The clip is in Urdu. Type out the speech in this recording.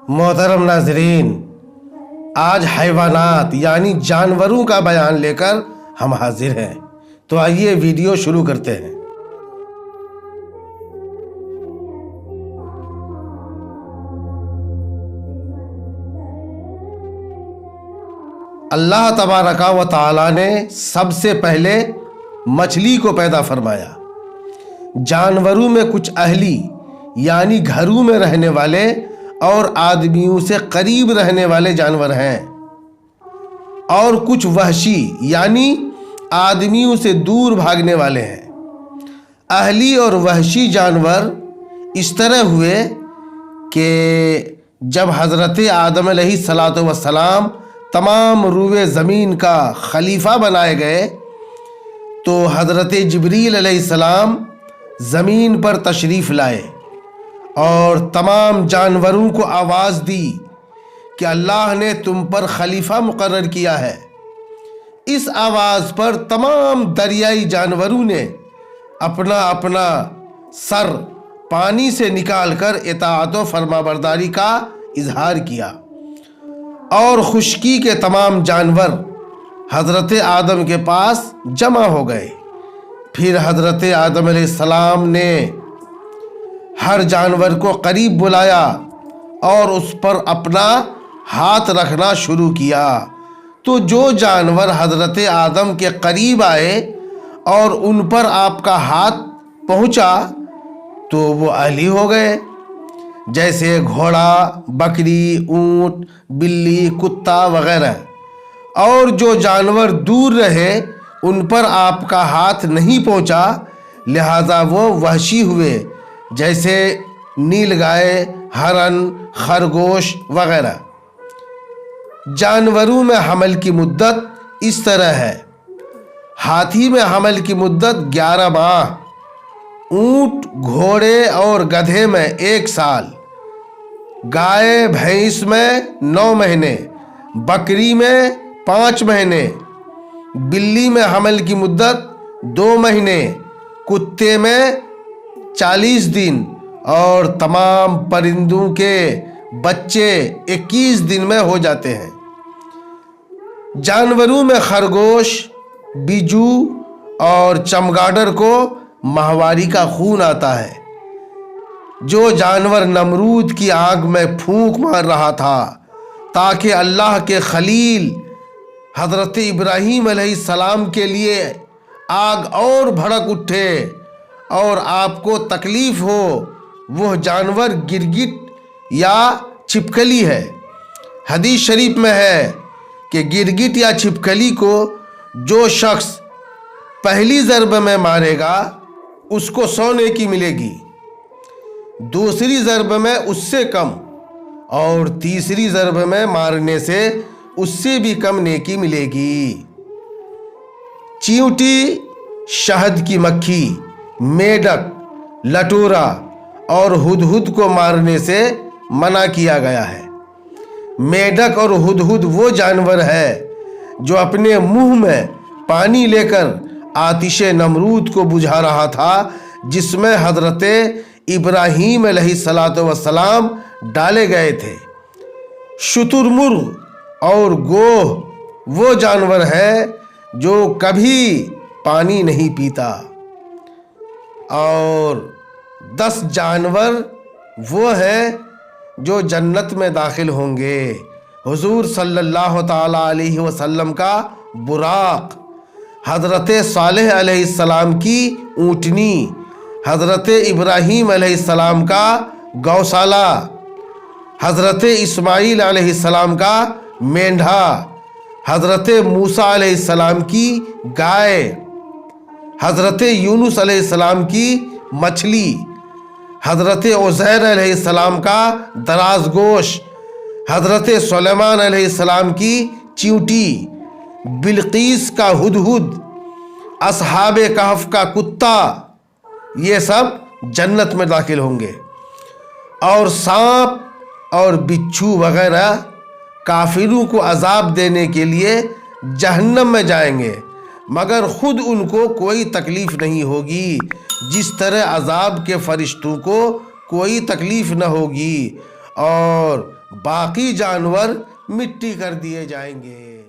محترم ناظرین، آج حیوانات یعنی جانوروں کا بیان لے کر ہم حاضر ہیں، تو آئیے ویڈیو شروع کرتے ہیں۔ اللہ تبارک و تعالی نے سب سے پہلے مچھلی کو پیدا فرمایا۔ جانوروں میں کچھ اہلی یعنی گھروں میں رہنے والے اور آدمیوں سے قریب رہنے والے جانور ہیں، اور کچھ وحشی یعنی آدمیوں سے دور بھاگنے والے ہیں۔ اہلی اور وحشی جانور اس طرح ہوئے کہ جب حضرت آدم علیہ السلام تمام روئے زمین کا خلیفہ بنائے گئے تو حضرت جبریل علیہ السلام زمین پر تشریف لائے اور تمام جانوروں کو آواز دی کہ اللہ نے تم پر خلیفہ مقرر کیا ہے۔ اس آواز پر تمام دریائی جانوروں نے اپنا اپنا سر پانی سے نکال کر اطاعت و فرمانبرداری کا اظہار کیا، اور خشکی کے تمام جانور حضرت آدم کے پاس جمع ہو گئے۔ پھر حضرت آدم علیہ السلام نے ہر جانور کو قریب بلایا اور اس پر اپنا ہاتھ رکھنا شروع کیا، تو جو جانور حضرت آدم کے قریب آئے اور ان پر آپ کا ہاتھ پہنچا تو وہ اہلی ہو گئے، جیسے گھوڑا، بکری، اونٹ، بلی، کتا وغیرہ۔ اور جو جانور دور رہے ان پر آپ کا ہاتھ نہیں پہنچا، لہذا وہ وحشی ہوئے، جیسے نیل گائے، ہرن، خرگوش وغیرہ۔ جانوروں میں حمل کی مدت اس طرح ہے: ہاتھی میں حمل کی مدت 11 ماہ، اونٹ، گھوڑے اور گدھے میں 1 سال، گائے بھینس میں 9 مہینے، بکری میں 5 مہینے، بلی میں حمل کی مدت 2 مہینے، کتے میں 40 دن، اور تمام پرندوں کے بچے 21 دن میں ہو جاتے ہیں۔ جانوروں میں خرگوش، بیجو اور چمگادڑ کو ماہواری کا خون آتا ہے۔ جو جانور نمرود کی آگ میں پھونک مار رہا تھا تاکہ اللہ کے خلیل حضرت ابراہیم علیہ السلام کے لیے آگ اور بھڑک اٹھے اور آپ کو تکلیف ہو، وہ جانور گرگٹ یا چھپکلی ہے۔ حدیث شریف میں ہے کہ گرگٹ یا چھپکلی کو جو شخص پہلی ضرب میں مارے گا اس کو 100 نیکی ملے گی، دوسری ضرب میں اس سے کم، اور تیسری ضرب میں مارنے سے اس سے بھی کم نیکی ملے گی۔ چیونٹی، شہد کی مکھی، میڈک، لٹورا اور ہدہد کو مارنے سے منع کیا گیا ہے۔ میڈک اور ہدہد وہ جانور ہے جو اپنے منہ میں پانی لے کر آتش نمرود کو بجھا رہا تھا جس میں حضرت ابراہیم علیہ السلام ڈالے گئے تھے۔ شتر مرغ اور گوہ وہ جانور ہے جو کبھی پانی نہیں پیتا، اور 10 جانور وہ ہیں جو جنت میں داخل ہوں گے۔ حضور صلی اللہ تعالی علیہ وسلم کا براق، حضرت صالح علیہ السلام کی اونٹنی، حضرت ابراہیم علیہ السلام کا گوشالہ، حضرت اسماعیل علیہ السلام کا مینڈھا، حضرت موسیٰ علیہ السلام کی گائے، حضرت یونس علیہ السلام کی مچھلی، حضرت عزیر علیہ السلام کا دراز گوش، حضرت سلیمان علیہ السلام کی چیونٹی، بلقیس کا ہدہد، اصحاب کہف کا کتا، یہ سب جنت میں داخل ہوں گے۔ اور سانپ اور بچھو وغیرہ کافروں کو عذاب دینے کے لیے جہنم میں جائیں گے، مگر خود ان کو کوئی تکلیف نہیں ہوگی، جس طرح عذاب کے فرشتوں کو کوئی تکلیف نہ ہوگی، اور باقی جانور مٹی کر دیے جائیں گے۔